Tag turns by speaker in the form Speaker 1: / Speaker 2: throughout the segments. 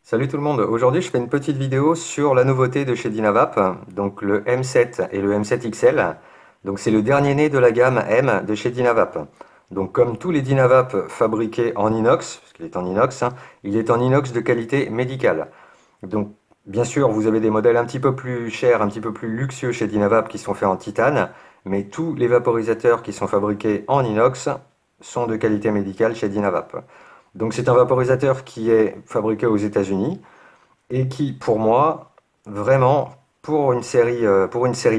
Speaker 1: Salut tout le monde, aujourd'hui je fais une petite vidéo sur la nouveauté de chez Dynavap, donc le M7 et le M7 XL. Donc c'est le dernier né de la gamme M de chez Dynavap. Donc comme tous les Dynavap fabriqués en inox, parce qu'il est en inox, il est en inox de qualité médicale. Donc bien sûr vous avez des modèles un petit peu plus chers, un petit peu plus luxueux chez Dynavap qui sont faits en titane, mais tous les vaporisateurs qui sont fabriqués en inox sont de qualité médicale chez Dynavap. Donc c'est un vaporisateur qui est fabriqué aux États-Unis et qui, pour moi, vraiment, pour une série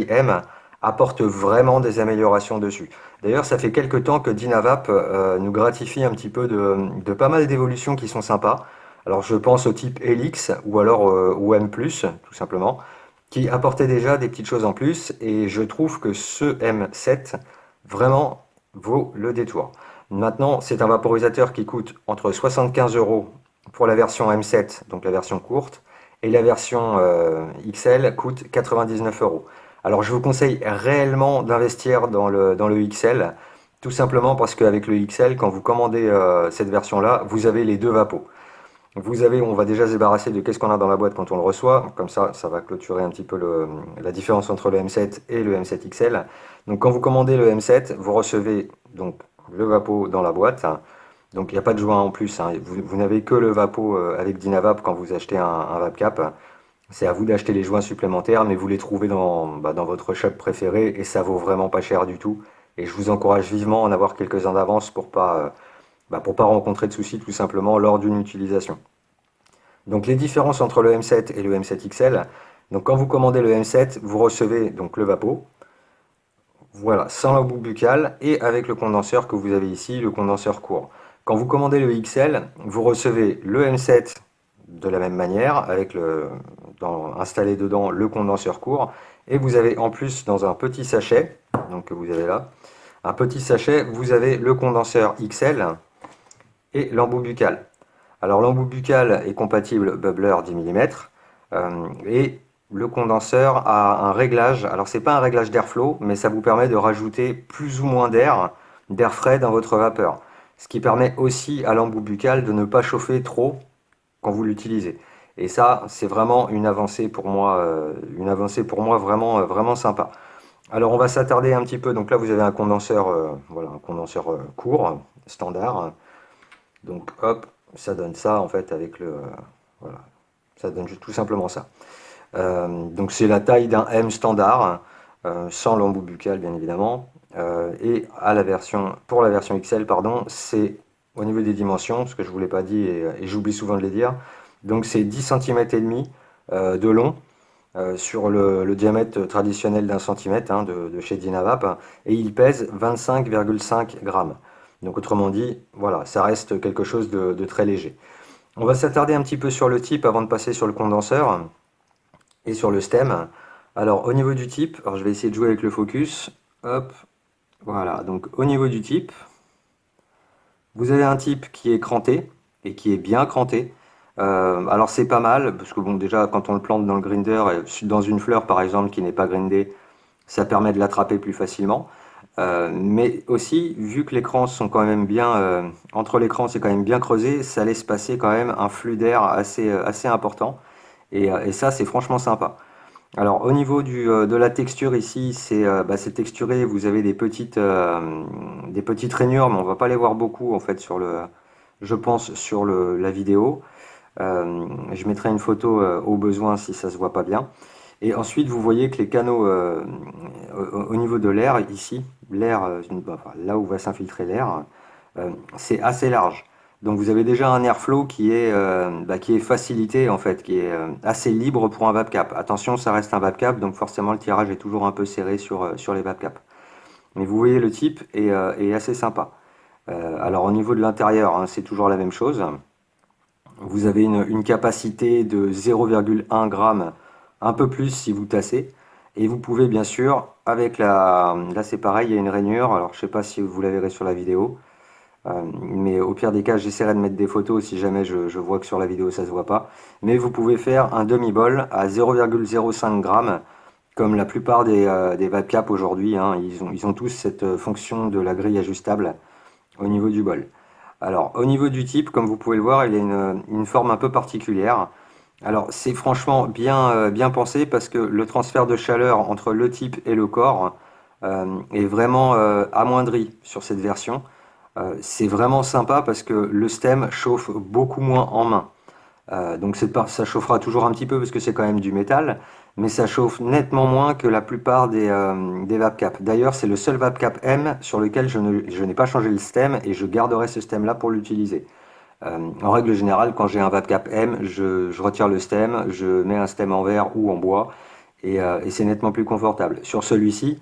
Speaker 1: M, apporte vraiment des améliorations dessus. D'ailleurs, ça fait quelques temps que Dynavap nous gratifie un petit peu de pas mal d'évolutions qui sont sympas. Alors je pense au type Helix ou alors au M+, tout simplement, qui apportait déjà des petites choses en plus et je trouve que ce M7 vraiment vaut le détour. Maintenant, c'est un vaporisateur qui coûte entre 75 euros pour la version M7, donc la version courte, et la version XL coûte 99 euros. Alors je vous conseille réellement d'investir dans le XL, tout simplement parce qu'avec le XL, quand vous commandez cette version-là, vous avez les deux vapos. On va déjà se débarrasser de qu'est-ce qu'on a dans la boîte quand on le reçoit, comme ça va clôturer un petit peu la différence entre le M7 et le M7 XL. Donc quand vous commandez le M7, vous recevez donc le vapo dans la boîte. Donc il n'y a pas de joint en plus, hein. Vous n'avez que le vapo avec Dynavap quand vous achetez un Vapcap. C'est à vous d'acheter les joints supplémentaires, mais vous les trouvez dans votre shop préféré et ça vaut vraiment pas cher du tout. Et je vous encourage vivement à en avoir quelques-uns d'avance pour pas rencontrer de soucis tout simplement lors d'une utilisation. Donc les différences entre le M7 et le M7 XL. Donc quand vous commandez le M7, vous recevez donc le Vapo, voilà, sans l'embout buccal et avec le condenseur que vous avez ici, le condenseur court. Quand vous commandez le XL, vous recevez le M7 de la même manière, avec installé dedans le condenseur court, et vous avez en plus dans un petit sachet, donc que vous avez là, un petit sachet, vous avez le condenseur XL et l'embout buccal. Alors l'embout buccal est compatible bubbler 10 mm et le condenseur a un réglage. Alors c'est pas un réglage d'airflow, mais ça vous permet de rajouter plus ou moins d'air frais dans votre vapeur. Ce qui permet aussi à l'embout buccal de ne pas chauffer trop quand vous l'utilisez. Et ça, c'est vraiment une avancée pour moi vraiment, vraiment sympa. Alors on va s'attarder un petit peu. Donc là vous avez un condenseur, voilà, un condenseur court, standard. Donc hop, ça donne ça en fait avec voilà, ça donne tout simplement ça. Donc c'est la taille d'un M standard, sans l'embout buccal bien évidemment. Et pour la version XL, pardon, c'est au niveau des dimensions, ce que je ne vous l'ai pas dit et j'oublie souvent de les dire. Donc c'est 10 cm et demi de long sur le diamètre traditionnel d'un centimètre de chez Dynavap et il pèse 25,5 grammes. Donc autrement dit, voilà, ça reste quelque chose de très léger. On va s'attarder un petit peu sur le type avant de passer sur le condenseur et sur le stem. Alors au niveau du type, alors je vais essayer de jouer avec le focus. Hop, voilà. Donc au niveau du type, vous avez un type qui est cranté et qui est bien cranté. Alors c'est pas mal parce que bon déjà quand on le plante dans le grinder, dans une fleur par exemple qui n'est pas grindée, ça permet de l'attraper plus facilement. Mais aussi, vu que les crans sont quand même bien, entre les crans c'est quand même bien creusé, ça laisse passer quand même un flux d'air assez important. Et ça, c'est franchement sympa. Alors, au niveau de la texture ici, c'est texturé. Vous avez des petites rainures, mais on va pas les voir beaucoup en fait je pense, sur la vidéo. Je mettrai une photo au besoin si ça se voit pas bien. Et ensuite, vous voyez que les canaux, au niveau de l'air, ici, l'air, enfin, là où va s'infiltrer l'air, c'est assez large. Donc vous avez déjà un airflow qui est facilité, en fait, qui est assez libre pour un Vapcap. Attention, ça reste un Vapcap, donc forcément le tirage est toujours un peu serré sur les Vapcaps. Mais vous voyez, le type est assez sympa. Alors au niveau de l'intérieur, hein, c'est toujours la même chose. Vous avez une capacité de 0,1 g, un peu plus si vous tassez. Et vous pouvez bien sûr, là c'est pareil, il y a une rainure, alors je sais pas si vous la verrez sur la vidéo, mais au pire des cas, j'essaierai de mettre des photos si jamais je vois que sur la vidéo ça se voit pas. Mais vous pouvez faire un demi-bol à 0,05 g, comme la plupart des Vapcap aujourd'hui, hein, ils ont tous cette fonction de la grille ajustable au niveau du bol. Alors, au niveau du type, comme vous pouvez le voir, il a une forme un peu particulière. Alors, c'est franchement bien pensé parce que le transfert de chaleur entre le type et le corps est vraiment amoindri sur cette version. C'est vraiment sympa parce que le stem chauffe beaucoup moins en main. Donc ça chauffera toujours un petit peu parce que c'est quand même du métal, mais ça chauffe nettement moins que la plupart des Vapcap. D'ailleurs, c'est le seul Vapcap M sur lequel je n'ai pas changé le stem et je garderai ce stem-là pour l'utiliser. En règle générale, quand j'ai un Vapcap M, je retire le stem, je mets un stem en verre ou en bois et c'est nettement plus confortable. Sur celui-ci,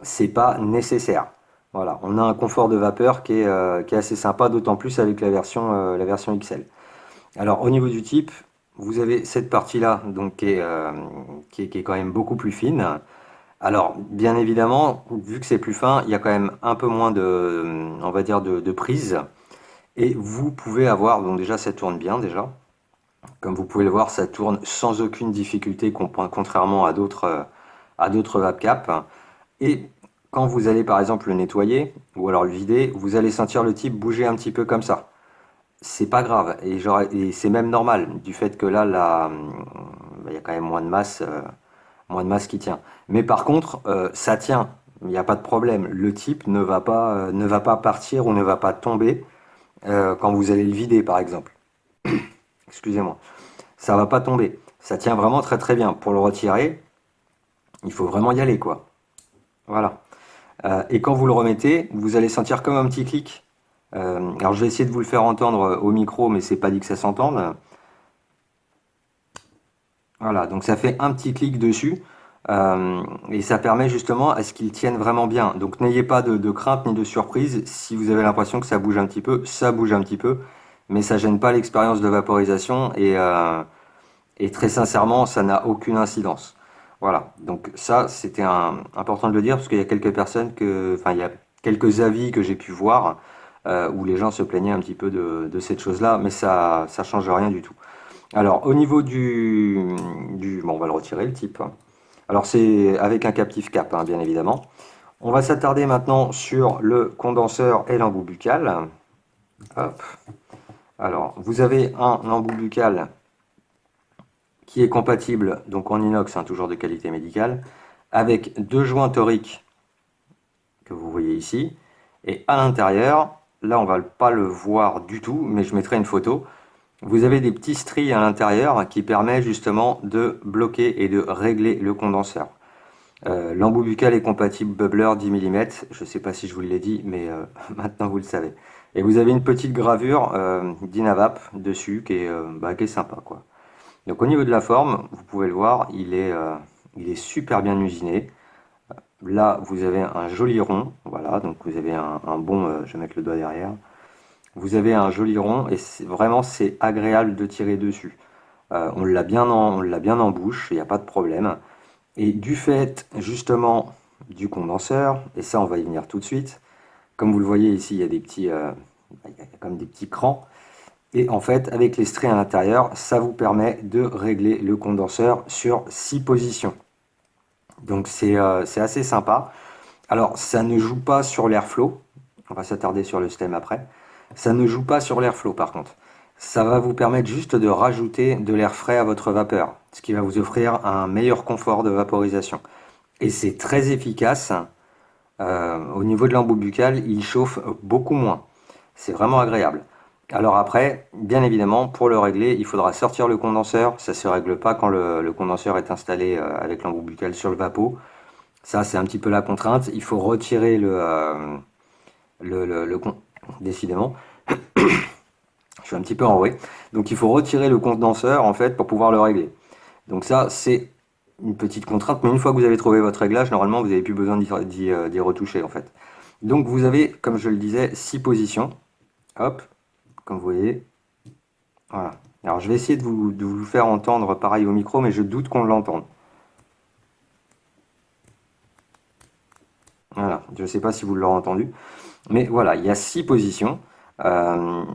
Speaker 1: c'est pas nécessaire. Voilà, on a un confort de vapeur qui est assez sympa, d'autant plus avec la version XL. Alors au niveau du type, vous avez cette partie-là donc qui est quand même beaucoup plus fine. Alors bien évidemment, vu que c'est plus fin, il y a quand même un peu moins de, on va dire de prise. Et vous pouvez avoir, donc déjà ça tourne bien déjà. Comme vous pouvez le voir, ça tourne sans aucune difficulté contrairement à d'autres Vapcap. Et quand vous allez par exemple le nettoyer ou alors le vider, vous allez sentir le type bouger un petit peu comme ça. C'est pas grave et c'est même normal du fait que il y a quand même moins de masse qui tient. Mais par contre, ça tient, il n'y a pas de problème. Le type ne va pas partir ou ne va pas tomber quand vous allez le vider par exemple. Excusez-moi, ça va pas tomber. Ça tient vraiment très très bien. Pour le retirer, il faut vraiment y aller quoi. Voilà. Et quand vous le remettez, vous allez sentir comme un petit clic. Alors je vais essayer de vous le faire entendre au micro, mais c'est pas dit que ça s'entende. Voilà, donc ça fait un petit clic dessus et ça permet justement à ce qu'il tienne vraiment bien. Donc n'ayez pas de crainte ni de surprise. Si vous avez l'impression que ça bouge un petit peu, ça bouge un petit peu, mais ça gêne pas l'expérience de vaporisation et très sincèrement, ça n'a aucune incidence. Voilà, donc ça c'était important de le dire parce qu'il y a quelques personnes enfin il y a quelques avis que j'ai pu voir où les gens se plaignaient un petit peu de cette chose-là, mais ça change rien du tout. Alors, au niveau bon, on va le retirer, le type. Alors, c'est avec un captif cap, hein, bien évidemment. On va s'attarder maintenant sur le condenseur et l'embout buccal. Hop. Alors, vous avez un embout buccal qui est compatible, donc en inox, hein, toujours de qualité médicale, avec deux joints toriques que vous voyez ici. Et à l'intérieur, là, on va pas le voir du tout, mais je mettrai une photo. Vous avez des petits stries à l'intérieur qui permettent justement de bloquer et de régler le condenseur. L'embout buccal est compatible bubbler 10 mm. Je ne sais pas si je vous l'ai dit, mais maintenant vous le savez. Et vous avez une petite gravure d'Inavap dessus qui est sympa, quoi. Donc au niveau de la forme, vous pouvez le voir, il est super bien usiné. Là, vous avez un joli rond. Voilà, donc vous avez un bon. Je vais mettre le doigt derrière. Vous avez un joli rond et vraiment c'est agréable de tirer dessus. On l'a bien en bouche, il n'y a pas de problème. Et du fait justement du condenseur, et ça on va y venir tout de suite, comme vous le voyez ici, il y a comme des petits crans. Et en fait, avec les stries à l'intérieur, ça vous permet de régler le condenseur sur 6 positions. Donc c'est assez sympa. Alors ça ne joue pas sur l'airflow, on va s'attarder sur le stem après. Ça ne joue pas sur l'airflow par contre. Ça va vous permettre juste de rajouter de l'air frais à votre vapeur, ce qui va vous offrir un meilleur confort de vaporisation. Et c'est très efficace. Au niveau de l'embout buccal, il chauffe beaucoup moins. C'est vraiment agréable. Alors après, bien évidemment, pour le régler, il faudra sortir le condenseur. Ça ne se règle pas quand le condenseur est installé avec l'embout buccal sur le vapeau. Ça, c'est un petit peu la contrainte. Il faut retirer décidément, je suis un petit peu enroué. Donc il faut retirer le condenseur en fait pour pouvoir le régler. Donc ça, c'est une petite contrainte, mais une fois que vous avez trouvé votre réglage, normalement, vous n'avez plus besoin d'y retoucher en fait. Donc vous avez, comme je le disais, 6 positions. Hop, comme vous voyez. Voilà. Alors je vais essayer de vous faire entendre pareil au micro, mais je doute qu'on l'entende. Voilà, je ne sais pas si vous l'aurez entendu. Mais voilà, il y a 6 positions.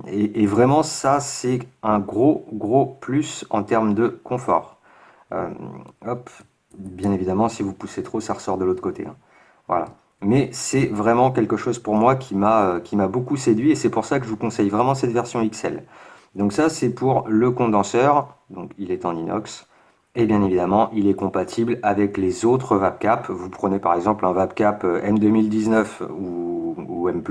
Speaker 1: Et vraiment, ça, c'est un gros plus en termes de confort. Euh, Hop, bien évidemment, si vous poussez trop, ça ressort de l'autre côté, hein. Voilà. mais c'est vraiment quelque chose pour moi qui m'a beaucoup séduit et c'est pour ça que je vous conseille vraiment cette version XL. Donc ça, c'est pour le condenseur, donc il est en inox, et bien évidemment, il est compatible avec les autres VapCap. Vous prenez par exemple un VapCap M2019 ou M+,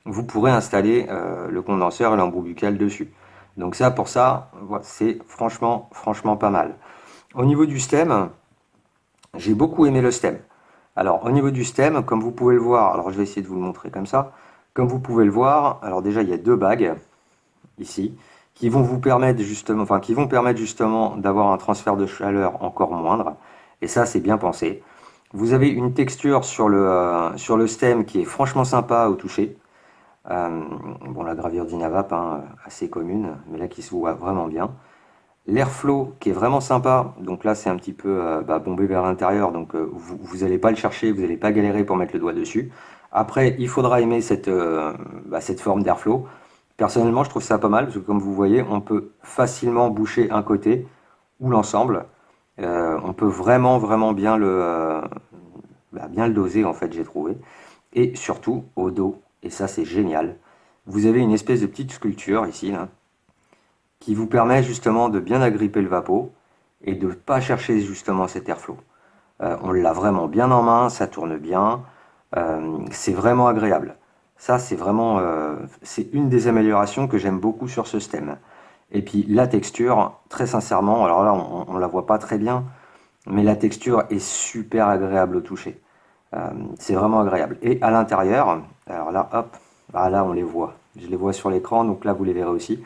Speaker 1: vous pourrez installer le condenseur et l'embout buccal dessus. Donc ça, pour ça, voilà, c'est franchement pas mal. Au niveau du stem, j'ai beaucoup aimé le stem. Alors, au niveau du stem, comme vous pouvez le voir, alors je vais essayer de vous le montrer comme ça. Comme vous pouvez le voir, alors déjà, il y a deux bagues ici qui vont vous permettre justement, enfin, qui vont permettre justement d'avoir un transfert de chaleur encore moindre. Et ça, c'est bien pensé. Vous avez une texture sur le stem qui est franchement sympa au toucher. Bon, la gravure d'Inavap, hein, assez commune, mais là qui se voit vraiment bien. L'airflow qui est vraiment sympa, donc là c'est un petit peu bombé vers l'intérieur, donc vous n'allez pas le chercher, vous n'allez pas galérer pour mettre le doigt dessus. Après, il faudra aimer cette forme d'airflow. Personnellement, je trouve ça pas mal, parce que comme vous voyez, on peut facilement boucher un côté ou l'ensemble. On peut vraiment bien le doser en fait, j'ai trouvé. Et surtout au dos, et ça c'est génial, vous avez une espèce de petite sculpture ici, là, qui vous permet justement de bien agripper le vapeau et de ne pas chercher justement cet airflow. On l'a vraiment bien en main, ça tourne bien, c'est vraiment agréable. Ça, c'est une des améliorations que j'aime beaucoup sur ce stem. Et puis la texture, très sincèrement, alors là, on la voit pas très bien, mais la texture est super agréable au toucher. C'est vraiment agréable. Et à l'intérieur, alors là, hop, là on les voit. Je les vois sur l'écran, donc là vous les verrez aussi.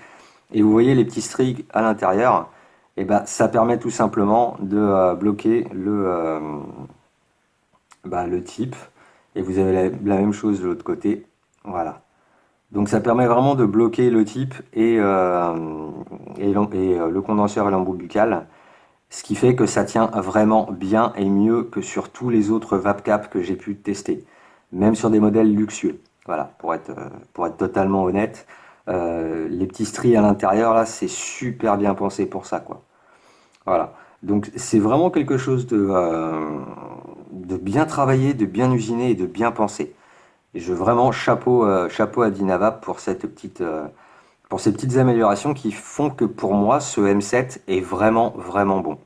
Speaker 1: Et vous voyez les petits streaks à l'intérieur, et ben ça permet tout simplement de bloquer le type. Et vous avez la même chose de l'autre côté. Voilà. Donc ça permet vraiment de bloquer le type et le condenseur et l'embout buccal. Ce qui fait que ça tient vraiment bien et mieux que sur tous les autres VapCap que j'ai pu tester. Même sur des modèles luxueux. Voilà, pour être totalement honnête. Les petits stries à l'intérieur, là, c'est super bien pensé pour ça, quoi. Voilà. Donc c'est vraiment quelque chose de bien travaillé, de bien usiné et de bien pensé. Et je vraiment chapeau à Dynavap pour ces petites améliorations qui font que pour moi, ce M7 est vraiment bon.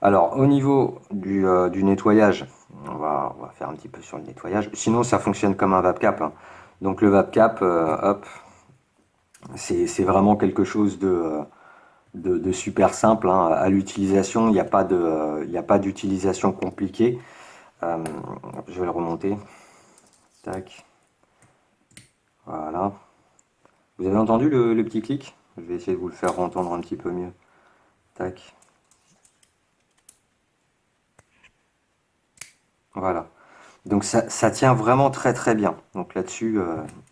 Speaker 1: Alors, au niveau du nettoyage, on va faire un petit peu sur le nettoyage. Sinon, ça fonctionne comme un VapCap, hein. Donc, le VapCap, hop, c'est vraiment quelque chose de super simple, hein. À l'utilisation. Il n'y a pas d'utilisation compliquée. Euh, je vais le remonter. Tac. Voilà. Vous avez entendu le petit clic? Je vais essayer de vous le faire entendre un petit peu mieux. Tac. Voilà. Donc ça tient vraiment très bien. Donc là-dessus,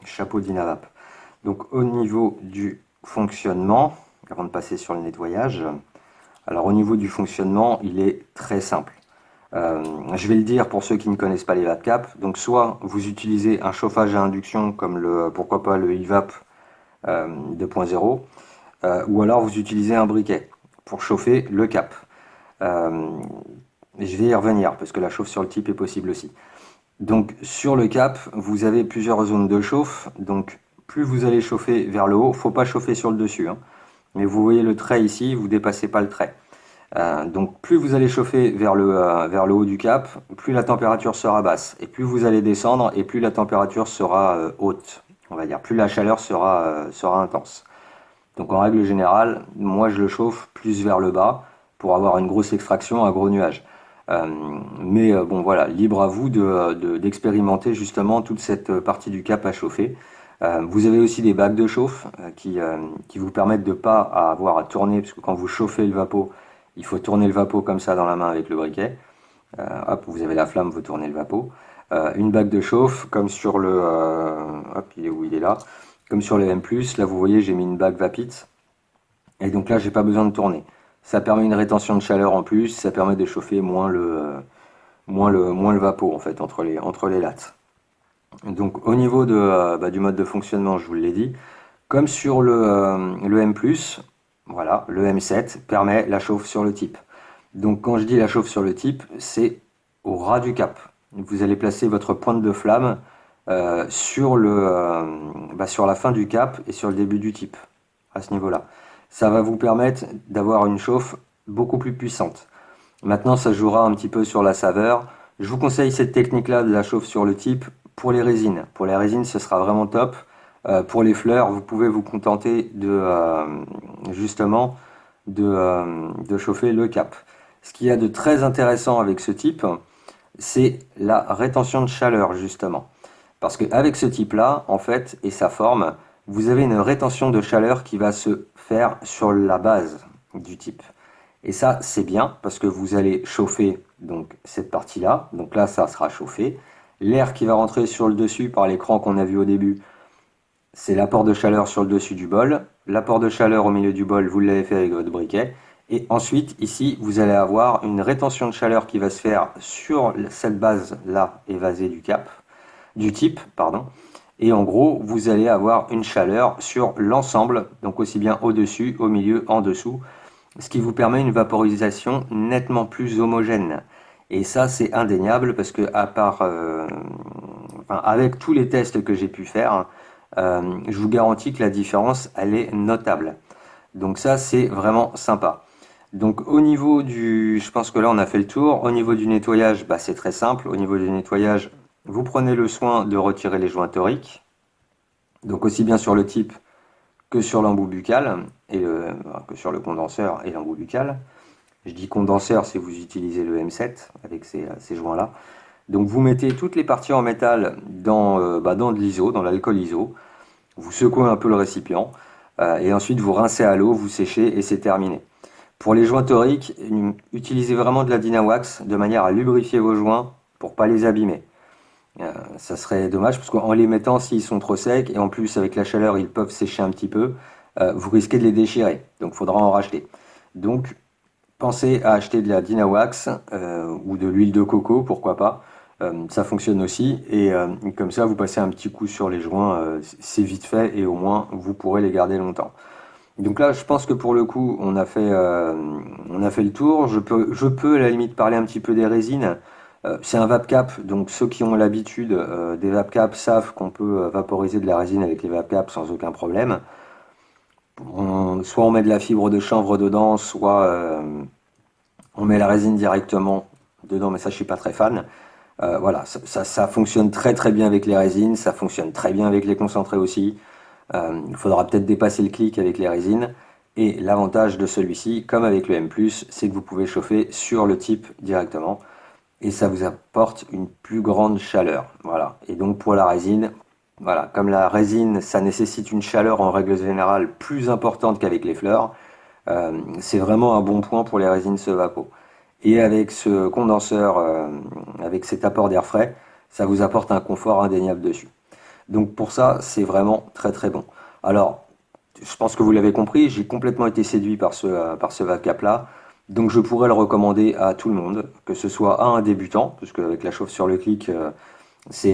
Speaker 1: chapeau d'Inavap. Donc au niveau du fonctionnement, avant de passer sur le nettoyage, alors au niveau du fonctionnement, il est très simple. Je vais le dire pour ceux qui ne connaissent pas les VapCap. Donc soit vous utilisez un chauffage à induction comme pourquoi pas le IVAP 2.0, ou alors vous utilisez un briquet pour chauffer le cap. Euh, je vais y revenir parce que la chauffe sur le type est possible aussi. Donc sur le cap, vous avez plusieurs zones de chauffe. Donc plus vous allez chauffer vers le haut, faut pas chauffer sur le dessus, hein. Mais vous voyez le trait ici, vous dépassez pas le trait. Donc plus vous allez chauffer vers le haut du cap, plus la température sera basse. Et plus vous allez descendre, et plus la température sera haute, on va dire. Plus la chaleur sera intense. Donc en règle générale, moi je le chauffe plus vers le bas pour avoir une grosse extraction, un gros nuage. Euh, mais bon voilà, libre à vous d'expérimenter justement toute cette partie du cap à chauffer. Vous avez aussi des bacs de chauffe qui vous permettent de pas avoir à tourner, parce que quand vous chauffez le vapeau, il faut tourner le vapeau comme ça dans la main avec le briquet. Hop, vous avez la flamme, vous tournez le vapeau. Une bague de chauffe, comme sur hop, il est où? Il est là. Comme sur le M+, là vous voyez, j'ai mis une bague Vapit. Et donc là, j'ai pas besoin de tourner. Ça permet une rétention de chaleur en plus, ça permet de chauffer moins le vapeau en fait entre les lattes. Donc au niveau du mode de fonctionnement, je vous l'ai dit, comme sur le M+, voilà, le M7 permet la chauffe sur le type. Donc quand je dis la chauffe sur le type, c'est au ras du cap. vous allez placer votre pointe de flamme sur sur la fin du cap et sur le début du type, à ce niveau-là. Ça va vous permettre d'avoir une chauffe beaucoup plus puissante. Maintenant, ça jouera un petit peu sur la saveur. Je vous conseille cette technique-là de la chauffe sur le type pour les résines. Pour les résines, ce sera vraiment top. Pour les fleurs, vous pouvez vous contenter justement de chauffer le cap. Ce qu'il y a de très intéressant avec ce type, c'est la rétention de chaleur justement. Parce qu'avec ce type-là, en fait, et sa forme, vous avez une rétention de chaleur qui va se faire sur la base du type. Et ça, c'est bien parce que vous allez chauffer donc cette partie-là. Donc là, ça sera chauffé. L'air qui va rentrer sur le dessus par l'écran qu'on a vu au début, c'est l'apport de chaleur sur le dessus du bol. L'apport de chaleur au milieu du bol, vous l'avez fait avec votre briquet. Et ensuite, ici, vous allez avoir une rétention de chaleur qui va se faire sur cette base-là évasée du type, pardon. Et en gros, vous allez avoir une chaleur sur l'ensemble, donc aussi bien au-dessus, au milieu, en dessous, ce qui vous permet une vaporisation nettement plus homogène. Et ça, c'est indéniable parce que avec tous les tests que j'ai pu faire, je vous garantis que la différence, elle est notable. Donc ça, c'est vraiment sympa. Donc au niveau je pense que là on a fait le tour. Au niveau du nettoyage, c'est très simple. Au niveau du nettoyage, vous prenez le soin de retirer les joints toriques. Donc aussi bien sur le type que sur l'embout buccal, que sur le condenseur et l'embout buccal. Je dis condenseur si vous utilisez le M7 avec ces joints-là. Donc vous mettez toutes les parties en métal dans de l'ISO, dans l'alcool ISO. Vous secouez un peu le récipient et ensuite vous rincez à l'eau, vous séchez et c'est terminé. Pour les joints toriques, utilisez vraiment de la Dynawax de manière à lubrifier vos joints pour pas les abîmer. Ça serait dommage parce qu'en les mettant, s'ils sont trop secs et en plus avec la chaleur ils peuvent sécher un petit peu, vous risquez de les déchirer. Donc il faudra en racheter. Donc pensez à acheter de la Dynawax ou de l'huile de coco, pourquoi pas. Ça fonctionne aussi et comme ça vous passez un petit coup sur les joints, c'est vite fait et au moins vous pourrez les garder longtemps. Donc là je pense que pour le coup on a fait le tour. Je peux à la limite parler un petit peu des résines. C'est un VapCap, donc ceux qui ont l'habitude des VapCap savent qu'on peut vaporiser de la résine avec les VapCap sans aucun problème. Soit on met de la fibre de chanvre dedans, soit on met la résine directement dedans, mais ça je suis pas très fan. Voilà, ça fonctionne très très bien avec les résines, ça fonctionne très bien avec les concentrés aussi. Il faudra peut-être dépasser le clic avec les résines. Et l'avantage de celui-ci, comme avec le M+, c'est que vous pouvez chauffer sur le type directement. Et ça vous apporte une plus grande chaleur. Voilà. Et donc pour la résine, voilà, comme la résine, ça nécessite une chaleur en règle générale plus importante qu'avec les fleurs, c'est vraiment un bon point pour les résines Sevapo. Et avec ce condenseur, avec cet apport d'air frais, ça vous apporte un confort indéniable dessus. Donc pour ça, c'est vraiment très très bon. Alors, je pense que vous l'avez compris, j'ai complètement été séduit par ce VapCap là. Donc je pourrais le recommander à tout le monde, que ce soit à un débutant, parce qu'avec la chauffe sur le clic, c'est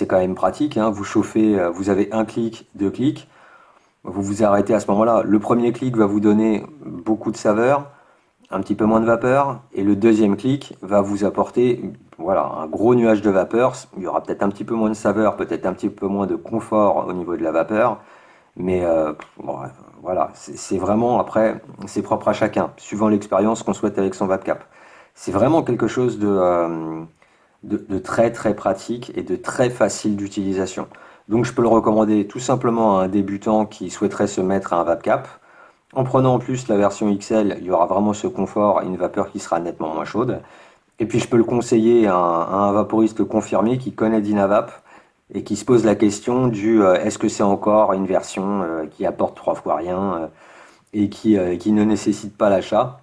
Speaker 1: quand même pratique, hein. Vous chauffez, vous avez un clic, deux clics, vous vous arrêtez à ce moment-là. Le premier clic va vous donner beaucoup de saveur, un petit peu moins de vapeur, et le deuxième clic va vous apporter voilà, un gros nuage de vapeur. Il y aura peut-être un petit peu moins de saveur, peut-être un petit peu moins de confort au niveau de la vapeur, mais voilà, c'est vraiment après, c'est propre à chacun, suivant l'expérience qu'on souhaite avec son VapCap. C'est vraiment quelque chose de très très pratique et de très facile d'utilisation. Donc je peux le recommander tout simplement à un débutant qui souhaiterait se mettre à un VapCap. En prenant en plus la version XL, il y aura vraiment ce confort et une vapeur qui sera nettement moins chaude. Et puis je peux le conseiller à un vaporiste confirmé qui connaît Dynavap et qui se pose la question du est-ce que c'est encore une version qui apporte trois fois rien et qui ne nécessite pas l'achat.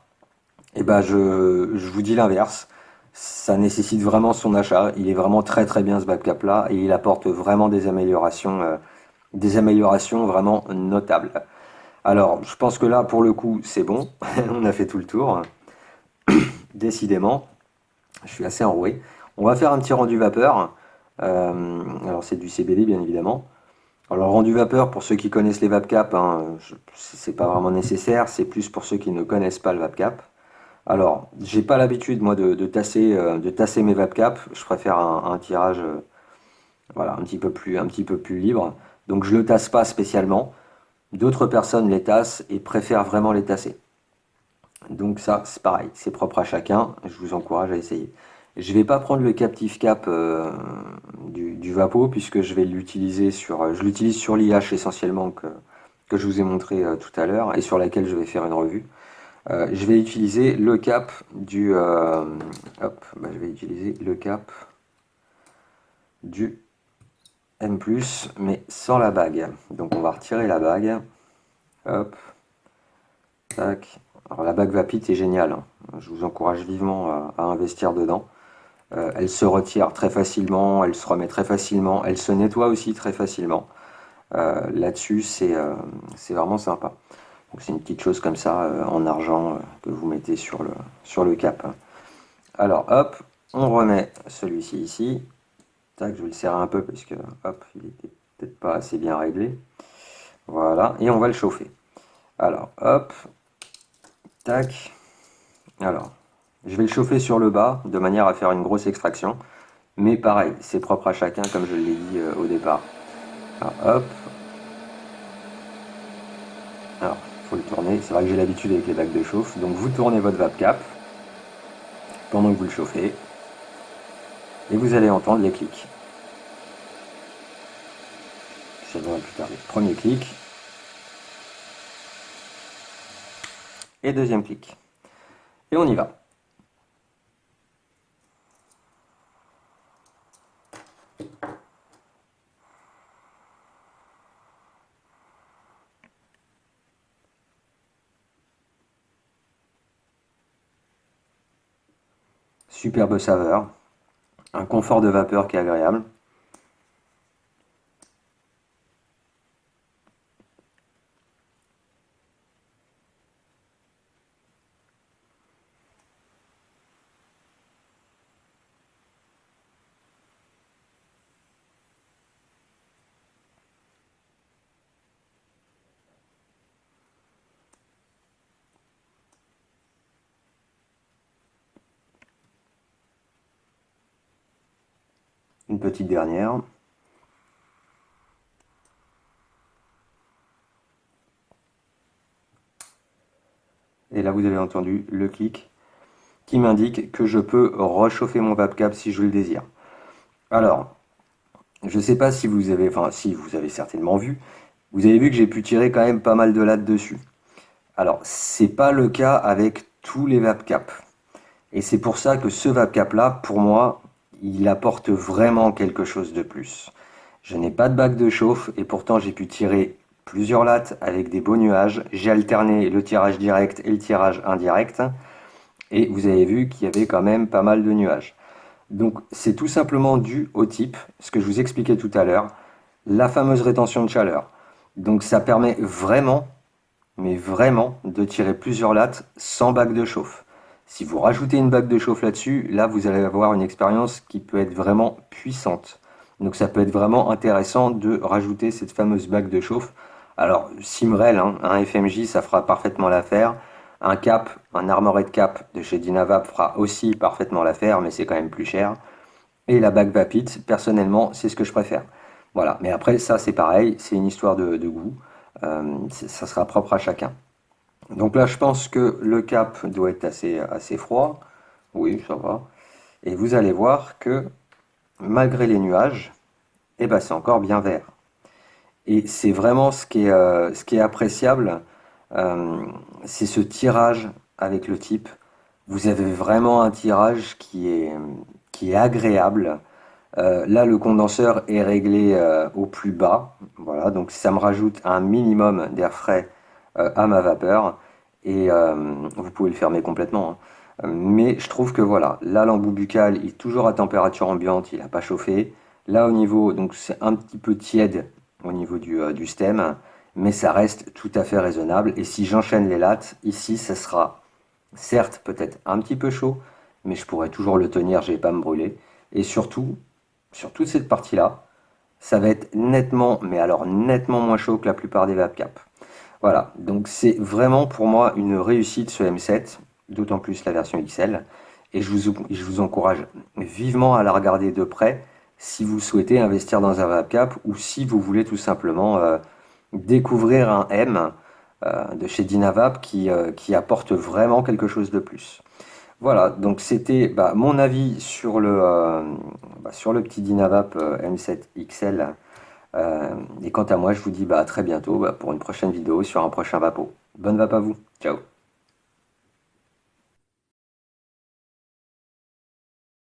Speaker 1: Et ben je vous dis l'inverse. Ça nécessite vraiment son achat. Il est vraiment très très bien ce VapCap là et il apporte vraiment des améliorations vraiment notables. Alors, je pense que là, pour le coup, c'est bon. On a fait tout le tour. Décidément, je suis assez enroué. On va faire un petit rendu vapeur. Alors, c'est du CBD, bien évidemment. Alors, rendu vapeur, pour ceux qui connaissent les VapCap, hein, c'est pas vraiment nécessaire. C'est plus pour ceux qui ne connaissent pas le VapCap. Alors, j'ai pas l'habitude moi de tasser mes webcaps. Je préfère un tirage voilà, un petit peu plus libre. Donc je le tasse pas spécialement. D'autres personnes les tassent et préfèrent vraiment les tasser. Donc ça, c'est pareil, c'est propre à chacun. Je vous encourage à essayer. Je vais pas prendre le captive cap du Vapo puisque je vais l'utiliser je l'utilise sur l'IH essentiellement que je vous ai montré tout à l'heure et sur laquelle je vais faire une revue. Je vais utiliser le cap je vais utiliser le cap du M+, mais sans la bague. Donc on va retirer la bague. Hop, tac. Alors la bague Vapit est géniale, hein. Je vous encourage vivement à investir dedans. Elle se retire très facilement, elle se remet très facilement, elle se nettoie aussi très facilement. Là-dessus, c'est vraiment sympa. Donc c'est une petite chose comme ça en argent que vous mettez sur le cap. Alors hop, on remet celui-ci ici. Tac, je vais le serrer un peu parce que hop, il était peut-être pas assez bien réglé. Voilà, et on va le chauffer. Alors hop, tac. Alors, je vais le chauffer sur le bas de manière à faire une grosse extraction. Mais pareil, c'est propre à chacun comme je l'ai dit au départ. Alors, hop. Alors, il faut le tourner. C'est vrai que j'ai l'habitude avec les bacs de chauffe. Donc vous tournez votre VapCap pendant que vous le chauffez. Et vous allez entendre les clics. Ça va plus tarder. Premier clic. Et deuxième clic. Et on y va. Superbe saveur. Un confort de vapeur qui est agréable. Une petite dernière. Et là, vous avez entendu le clic qui m'indique que je peux réchauffer mon VapCap si je le désire. Alors, je ne sais pas si vous avez, enfin si vous avez certainement vu, vous avez vu que j'ai pu tirer quand même pas mal de lattes dessus. Alors, c'est pas le cas avec tous les VapCap. Et c'est pour ça que ce VapCap là, pour moi, il apporte vraiment quelque chose de plus. Je n'ai pas de bac de chauffe et pourtant j'ai pu tirer plusieurs lattes avec des beaux nuages. J'ai alterné le tirage direct et le tirage indirect. Et vous avez vu qu'il y avait quand même pas mal de nuages. Donc c'est tout simplement dû au type, ce que je vous expliquais tout à l'heure, la fameuse rétention de chaleur. Donc ça permet vraiment, mais vraiment, de tirer plusieurs lattes sans bac de chauffe. Si vous rajoutez une bague de chauffe là-dessus, là vous allez avoir une expérience qui peut être vraiment puissante. Donc ça peut être vraiment intéressant de rajouter cette fameuse bague de chauffe. Alors Simrel, hein, un FMJ, ça fera parfaitement l'affaire. Un cap, un armored cap de chez Dynavap fera aussi parfaitement l'affaire, mais c'est quand même plus cher. Et la bague Vapit, personnellement, c'est ce que je préfère. Voilà, mais après ça c'est pareil, c'est une histoire de goût. Ça sera propre à chacun. Donc là, je pense que le cap doit être assez froid. Oui, ça va. Et vous allez voir que malgré les nuages, eh ben, c'est encore bien vert. Et c'est vraiment ce qui est appréciable, euh, c'est ce tirage avec le type. Vous avez vraiment un tirage qui est agréable. Là, le condenseur est réglé au plus bas. Voilà, donc ça me rajoute un minimum d'air frais à ma vapeur. Et vous pouvez le fermer complètement, hein. Mais je trouve que voilà, là l'embout buccal il est toujours à température ambiante, il n'a pas chauffé. Là au niveau, donc c'est un petit peu tiède au niveau du stem, mais ça reste tout à fait raisonnable. Et si j'enchaîne les lattes, ici ça sera certes peut-être un petit peu chaud, mais je pourrais toujours le tenir, je vais pas me brûler. Et surtout, sur toute cette partie-là, ça va être nettement, mais alors nettement moins chaud que la plupart des VapCap. Voilà, donc c'est vraiment pour moi une réussite ce M7. d'autant plus la version XL. Et je vous encourage vivement à la regarder de près si vous souhaitez investir dans un VapCap ou si vous voulez tout simplement découvrir un M de chez Dynavap qui apporte vraiment quelque chose de plus. Voilà, donc c'était mon avis sur le petit Dynavap M7 XL. Et quant à moi, je vous dis à très bientôt pour une prochaine vidéo sur un prochain Vapo. Bonne vape à vous, ciao!